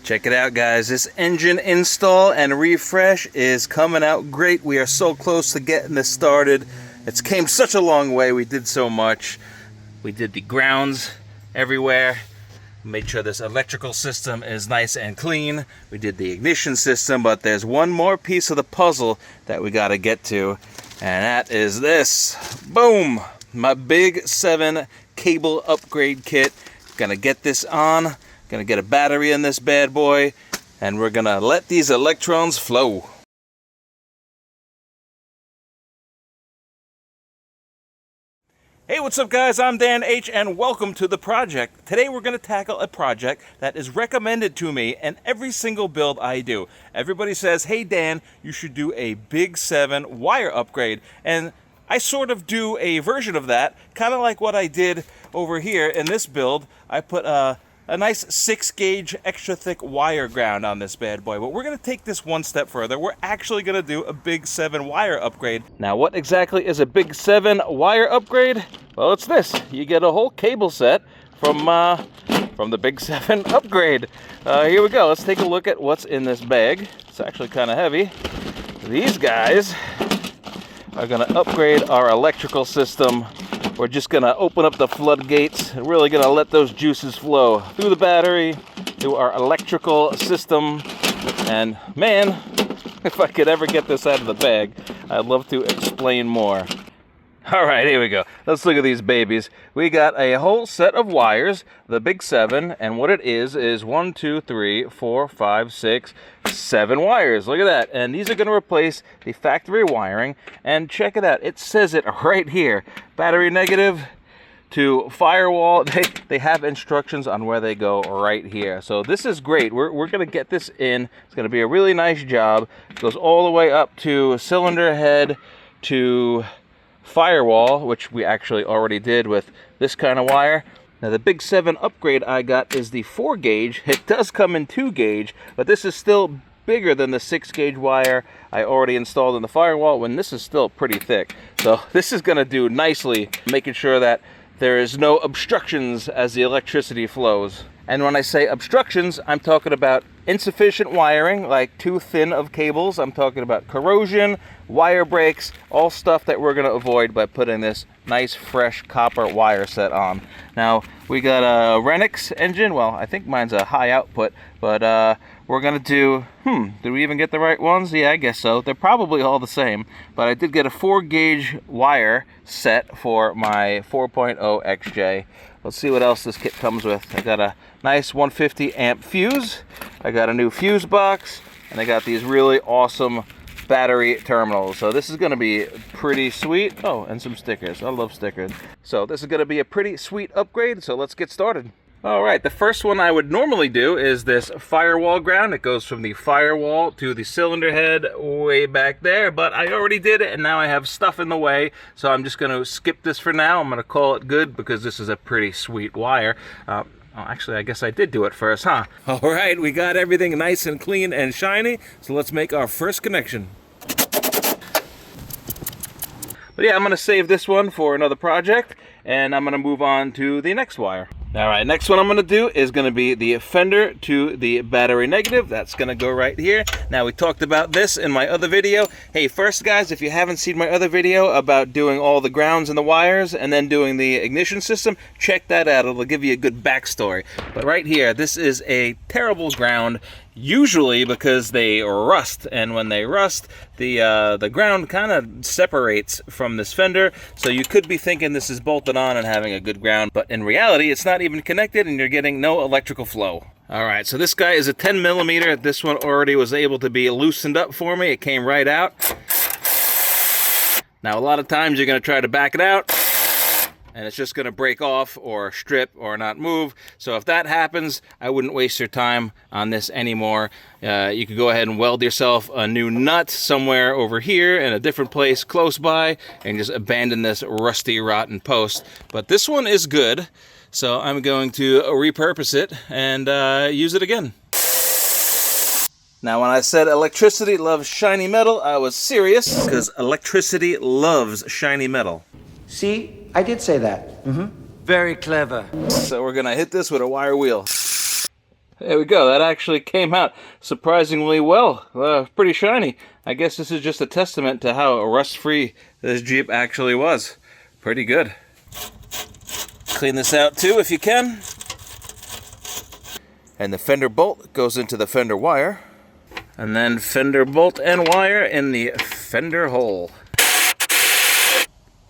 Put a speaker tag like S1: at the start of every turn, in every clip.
S1: Check it out, guys. This engine install and refresh is coming out great. We are so close to getting this started. It's came such a long way. We did so much. We did the grounds everywhere. Made sure this electrical system is nice and clean. We did the ignition system, but there's one more piece of the puzzle that we got to get to, and that is this. Boom! My Big 7 cable upgrade kit. Gonna get this on. Gonna get a battery in this bad boy, and we're gonna let these electrons flow. Hey, what's up, guys? I'm Dan H, and welcome to the project. Today we're gonna tackle a project that is recommended to me in every single build I do. Everybody says, hey Dan, you should do a Big 7 wire upgrade, and I sort of do a version of that, kind of like what I did over here in this build. I put a nice 6-gauge extra thick wire ground on this bad boy. But we're going to take this one step further. We're actually going to do a Big 7 wire upgrade. Now, what exactly is a Big 7 wire upgrade? Well, it's this. You get a whole cable set from the Big 7 upgrade. Here we go. Let's take a look at what's in this bag. It's actually kind of heavy. These guys are going to upgrade our electrical system. We're just going to open up the floodgates. We're really going to let those juices flow through the battery, through our electrical system. And man, if I could ever get this out of the bag, I'd love to explain more. All right, here we go. Let's look at these babies. We got a whole set of wires, the Big 7, and what it is 1, 2, 3, 4, 5, 6, 7 wires. Look at that. And these are going to replace the factory wiring. And check it out. It says it right here. Battery negative to firewall. They have instructions on where they go right here. So this is great. We're going to get this in. It's going to be a really nice job. It goes all the way up to cylinder head to firewall, which we actually already did with this kind of wire. Now the Big 7 upgrade I got is the 4-gauge. It does come in 2-gauge, but this is still bigger than the 6-gauge wire I already installed in the firewall, when this is still pretty thick. So this is going to do nicely, making sure that there is no obstructions as the electricity flows. And when I say obstructions, I'm talking about insufficient wiring, like too thin of cables. I'm talking about corrosion, wire breaks, all stuff that we're going to avoid by putting this nice fresh copper wire set on. Now, we got a Renix engine. Well, I think mine's a high output, but we're going to do, did we even get the right ones? Yeah, I guess so. They're probably all the same, but I did get a 4-gauge wire set for my 4.0 XJ. Let's see what else this kit comes with. I got a nice 150 amp fuse. I got a new fuse box, and I got these really awesome battery terminals. So this is going to be pretty sweet. Oh, and some stickers. I love stickers. So this is going to be a pretty sweet upgrade. So let's get started. All right, the first one I would normally do is this firewall ground. It goes from the firewall to the cylinder head way back there, but I already did it, and now I have stuff in the way, so I'm just going to skip this for now. I'm going to call it good because this is a pretty sweet wire. Actually, I guess I did do it first, huh? All right, we got everything nice and clean and shiny, so let's make our first connection. But yeah, I'm going to save this one for another project, and I'm going to move on to the next wire. All right, next one I'm going to do is going to be the fender to the battery negative. That's going to go right here. Now, we talked about this in my other video. Hey, first, guys, if you haven't seen my other video about doing all the grounds and the wires and then doing the ignition system, check that out. It'll give you a good backstory. But right here, this is a terrible ground, usually because they rust, and when they rust, the ground kind of separates from this fender, so you could be thinking this is bolted on and having a good ground, but in reality it's not even connected and you're getting no electrical flow. All right, so this guy is a 10 millimeter. This one already was able to be loosened up for me. It came right out. Now a lot of times you're going to try to back it out and it's just going to break off or strip or not move. So if that happens, I wouldn't waste your time on this anymore. You could go ahead and weld yourself a new nut somewhere over here in a different place close by and just abandon this rusty, rotten post. But this one is good, so I'm going to repurpose it and use it again. Now, when I said electricity loves shiny metal, I was serious, because electricity loves shiny metal.
S2: See, I did say that.
S3: Very clever.
S1: So we're gonna hit this with a wire wheel. There we go. That actually came out surprisingly well. Pretty shiny. I guess this is just a testament to how rust-free this Jeep actually was. Pretty good. Clean this out too if you can. And the fender bolt goes into the fender wire. And then fender bolt and wire in the fender hole.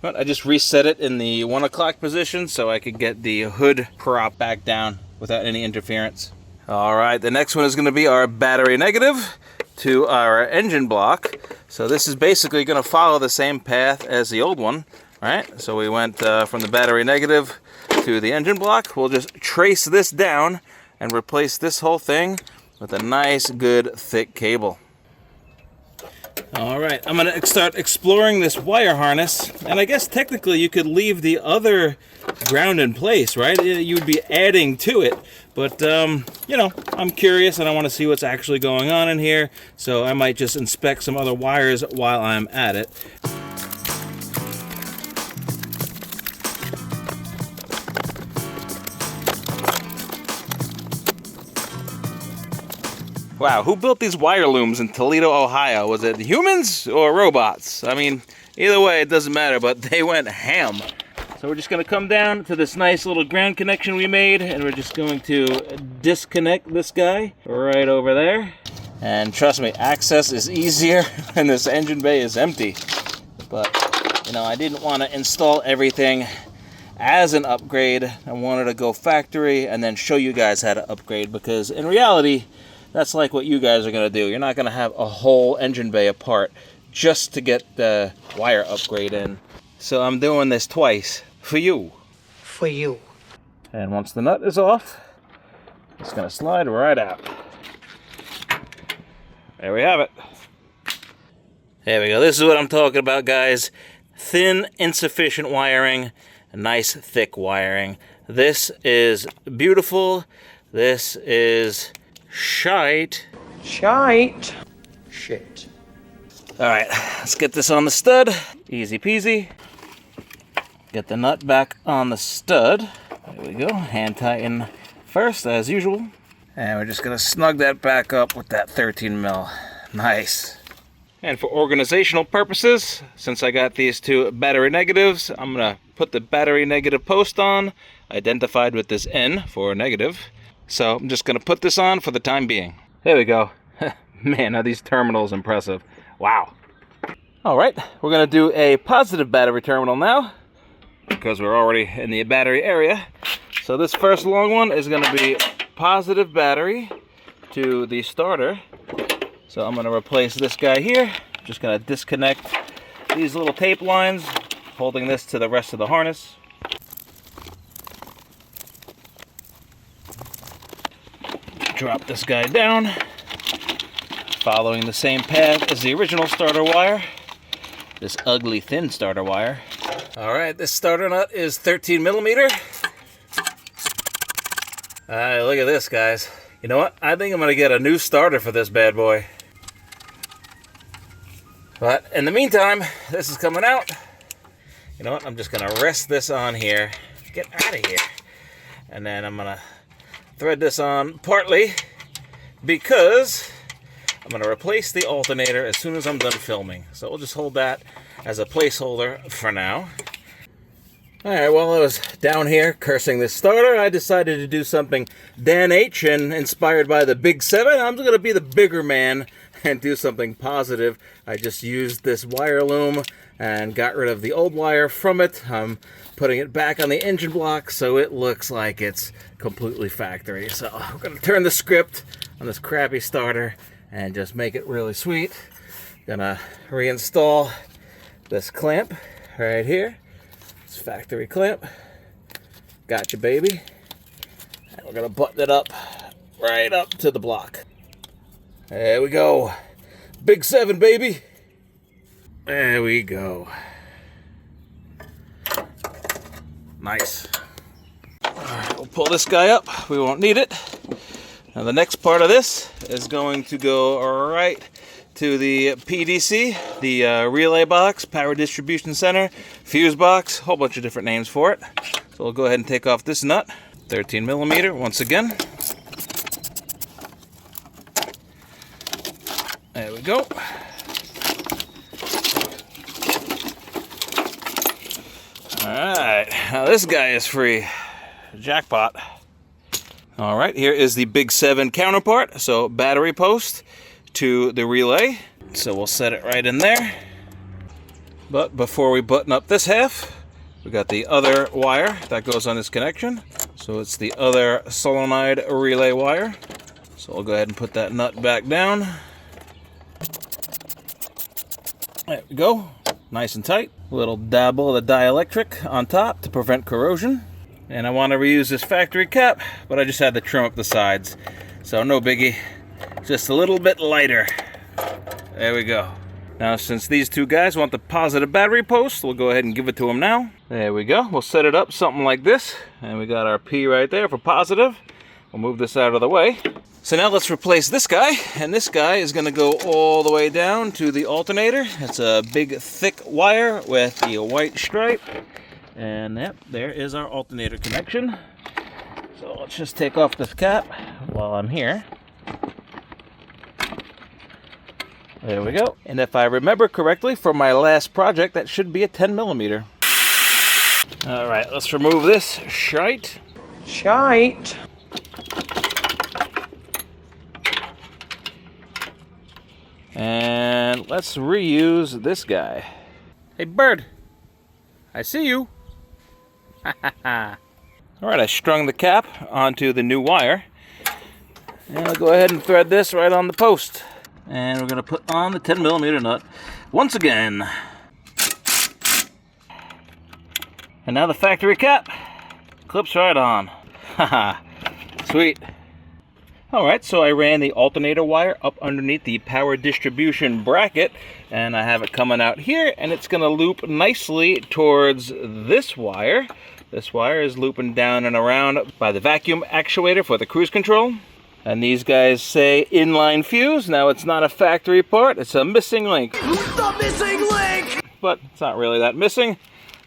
S1: But I just reset it in the 1 o'clock position so I could get the hood prop back down without any interference. All right, the next one is going to be our battery negative to our engine block. So this is basically going to follow the same path as the old one, right? So we went from the battery negative to the engine block. We'll just trace this down and replace this whole thing with a nice, good, thick cable. All right, I'm going to start exploring this wire harness, and I guess technically you could leave the other ground in place, right? You would be adding to it, but you know, I'm curious and I want to see what's actually going on in here, so I might just inspect some other wires while I'm at it. Wow, who built these wire looms in Toledo, Ohio? Was it humans or robots? I mean, either way, it doesn't matter, but they went ham. So we're just going to come down to this nice little ground connection we made, and we're just going to disconnect this guy right over there. And trust me, access is easier when this engine bay is empty. But, you know, I didn't want to install everything as an upgrade. I wanted to go factory and then show you guys how to upgrade, because in reality, that's like what you guys are going to do. You're not going to have a whole engine bay apart just to get the wire upgrade in. So I'm doing this twice for you.
S2: For you.
S1: And once the nut is off, it's going to slide right out. There we have it. There we go. This is what I'm talking about, guys. Thin, insufficient wiring, nice, thick wiring. This is beautiful. This is shite.
S2: Shite. Shit.
S1: All right, let's get this on the stud. Easy peasy. Get the nut back on the stud. There we go. Hand tighten first, as usual. And we're just gonna snug that back up with that 13 mil. Nice. And for organizational purposes, since I got these two battery negatives, I'm gonna put the battery negative post on, identified with this N for negative. So I'm just going to put this on for the time being. There we go. Man, are these terminals impressive. Wow. All right, we're going to do a positive battery terminal now, because we're already in the battery area. So this first long one is going to be positive battery to the starter. So I'm going to replace this guy here. Just going to disconnect these little tape lines, holding this to the rest of the harness. Drop this guy down, following the same path as the original starter wire, this ugly thin starter wire. All right, this starter nut is 13 millimeter. Look at this, guys. You know what? I think I'm gonna get a new starter for this bad boy. But in the meantime, this is coming out. You know what? I'm just gonna rest this on here. Get out of here. And then I'm gonna thread this on partly because I'm going to replace the alternator as soon as I'm done filming. So we'll just hold that as a placeholder for now. Alright, while I was down here cursing this starter, I decided to do something Dan H. and inspired by the Big 7. I'm going to be the bigger man and do something positive. I just used this wire loom and got rid of the old wire from it. I'm putting it back on the engine block so it looks like it's completely factory. So I'm going to turn the script on this crappy starter and just make it really sweet. Gonna reinstall this clamp right here. This factory clamp. Gotcha, baby. And we're gonna button it up right up to the block. There we go. Big 7, baby. There we go. Nice. All right, we'll pull this guy up. We won't need it. Now the next part of this is going to go right to the PDC, the relay box, power distribution center, fuse box, whole bunch of different names for it. So we'll go ahead and take off this nut, 13 millimeter once again. go. Alright, now this guy is free. Jackpot. Alright, here is the Big 7 counterpart. So battery post to the relay. So we'll set it right in there. But before we button up this half, we got the other wire that goes on this connection. So it's the other solenoid relay wire. So I'll go ahead and put that nut back down. There we go. Nice and tight. A little dabble of the dielectric on top to prevent corrosion. And I want to reuse this factory cap, but I just had to trim up the sides. So no biggie. Just a little bit lighter. There we go. Now, since these two guys want the positive battery post, we'll go ahead and give it to them now. There we go. We'll set it up something like this. And we got our P right there for positive. We'll move this out of the way. So now let's replace this guy. And this guy is going to go all the way down to the alternator. It's a big, thick wire with the white stripe. And yep, there is our alternator connection. So let's just take off this cap while I'm here. There we go. And if I remember correctly from my last project, that should be a 10mm. All right, let's remove this shite.
S2: Shite.
S1: And let's reuse this guy. Hey, bird. I see you. All right, I strung the cap onto the new wire. And I'll go ahead and thread this right on the post. And we're going to put on the 10mm nut once again. And now the factory cap clips right on. Haha, sweet. Alright, so I ran the alternator wire up underneath the power distribution bracket, and I have it coming out here, and it's going to loop nicely towards this wire. This wire is looping down and around by the vacuum actuator for the cruise control. And these guys say inline fuse. Now, it's not a factory part, it's a missing link.
S2: Who's the missing link?
S1: But it's not really that missing.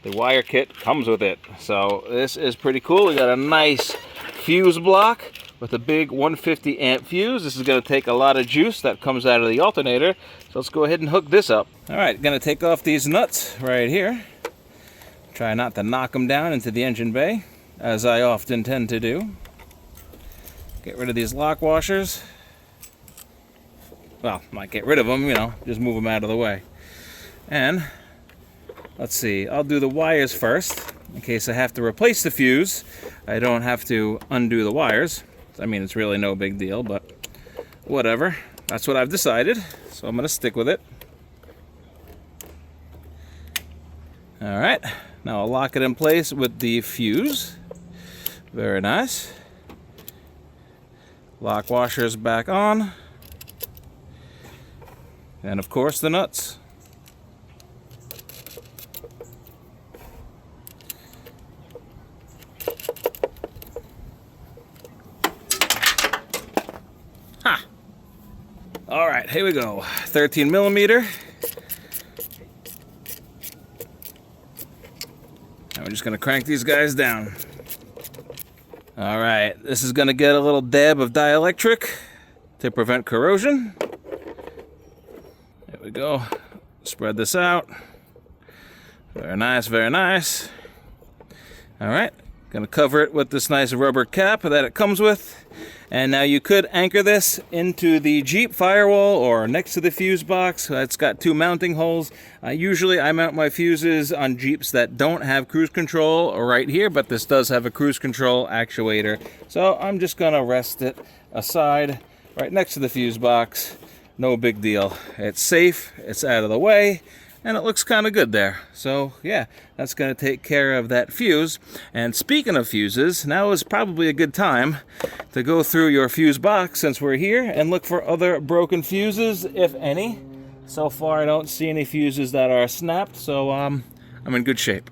S1: The wire kit comes with it. So this is pretty cool. We got a nice fuse block with a big 150 amp fuse. This is going to take a lot of juice that comes out of the alternator. So let's go ahead and hook this up. All right, going to take off these nuts right here. Try not to knock them down into the engine bay, as I often tend to do. Get rid of these lock washers. Well, might get rid of them, you know, just move them out of the way. And let's see, I'll do the wires first in case I have to replace the fuse. I don't have to undo the wires. I mean, it's really no big deal, but whatever. That's what I've decided, so I'm going to stick with it. All right, now I'll lock it in place with the fuse. Very nice. Lock washers back on. And of course the nuts. Ha! All right, here we go. 13mm. And we're just gonna crank these guys down. All right, this is going to get a little dab of dielectric to prevent corrosion. There we go. Spread this out. Very nice, very nice. All right, going to cover it with this nice rubber cap that it comes with. And now you could anchor this into the Jeep firewall or next to the fuse box. It's got two mounting holes. Usually I mount my fuses on Jeeps that don't have cruise control right here, but this does have a cruise control actuator. So I'm just gonna rest it aside right next to the fuse box. No big deal. It's safe, it's out of the way, and it looks kind of good there. So yeah, that's going to take care of that fuse. And speaking of fuses, now is probably a good time to go through your fuse box since we're here and look for other broken fuses, if any. So far I don't see any fuses that are snapped, so I'm in good shape.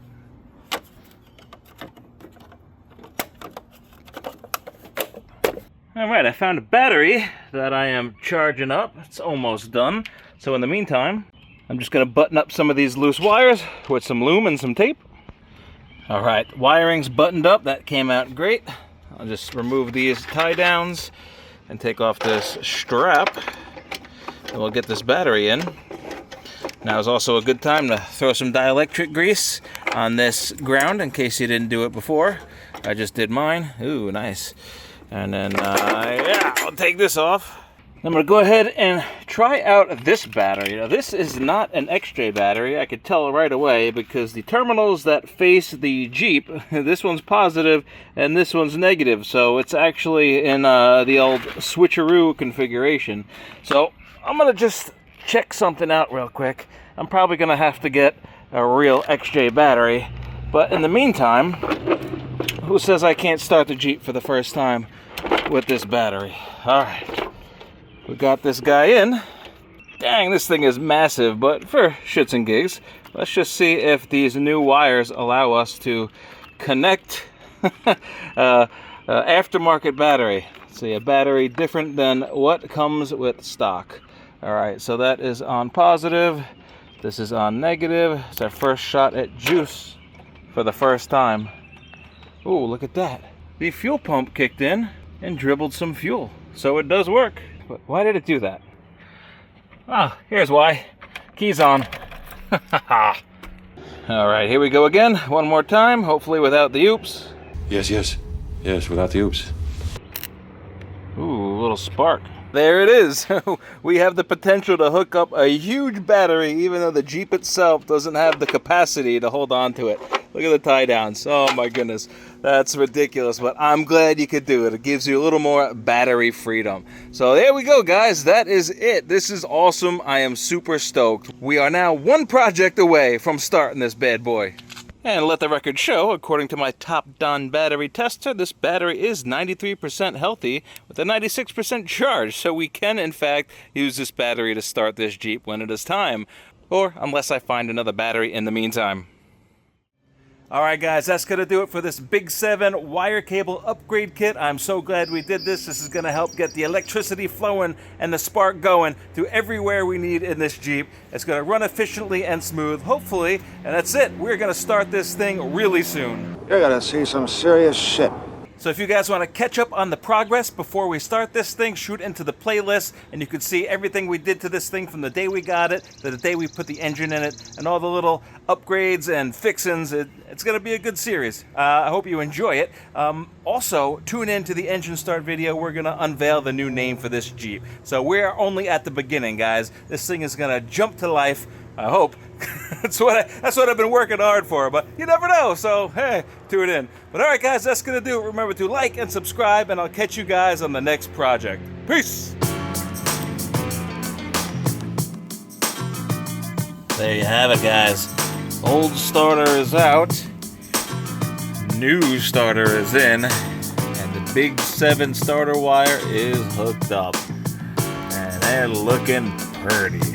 S1: All right, I found a battery that I am charging up. It's almost done. So in the meantime, I'm just going to button up some of these loose wires with some loom and some tape. All right, wiring's buttoned up. That came out great. I'll just remove these tie downs and take off this strap And we'll get this battery in. Now is also a good time to throw some dielectric grease on this ground in case you didn't do it before. I just did mine. Ooh, nice. And then, yeah, I'll take this off. I'm going to go ahead and try out this battery. Now, this is not an XJ battery. I could tell right away because the terminals that face the Jeep, this one's positive and this one's negative. So it's actually in the old switcheroo configuration. So I'm going to just check something out real quick. I'm probably going to have to get a real XJ battery. But in the meantime, who says I can't start the Jeep for the first time with this battery? All right. We got this guy in. Dang, this thing is massive, but for shits and gigs, let's just see if these new wires allow us to connect aftermarket battery. Let's see, a battery different than what comes with stock. All right, so that is on positive. This is on negative. It's our first shot at juice for the first time. Ooh, look at that. The fuel pump kicked in and dribbled some fuel. So it does work. But why did it do that? Ah, here's why. Keys on. All right, here we go again. One more time, hopefully without the oops.
S3: Yes, without the oops.
S1: Ooh, a little spark. There it is. We have the potential to hook up a huge battery, even though the Jeep itself doesn't have the capacity to hold on to it. Look at the tie downs. Oh my goodness. That's ridiculous, but I'm glad you could do it. It gives you a little more battery freedom. So there we go, guys. That is it. This is awesome. I am super stoked. We are now one project away from starting this bad boy. And let the record show, according to my top-down battery tester, this battery is 93% healthy with a 96% charge. So we can, in fact, use this battery to start this Jeep when it is time. Or unless I find another battery in the meantime. Alright guys, that's going to do it for this Big 7 wire cable upgrade kit. I'm so glad we did this. This is going to help get the electricity flowing and the spark going to everywhere we need in this Jeep. It's going to run efficiently and smooth, hopefully. And that's it. We're going to start this thing really soon.
S4: You're gonna see some serious shit.
S1: So if you guys want to catch up on the progress before we start this thing, shoot into the playlist and you can see everything we did to this thing from the day we got it to the day we put the engine in it and all the little upgrades and fixins. It's going to be a good series. I hope you enjoy it. Also, tune in to the engine start video. We're going to unveil the new name for this Jeep. So we're only at the beginning, guys. This thing is going to jump to life, I hope. that's what I've been working hard for, but you never know, so hey, tune in. But alright guys, that's gonna do it. Remember to like and subscribe, and I'll catch you guys on the next project. Peace! There you have it, guys. Old starter is out, new starter is in, and the Big 7 starter wire is hooked up. And they're looking pretty.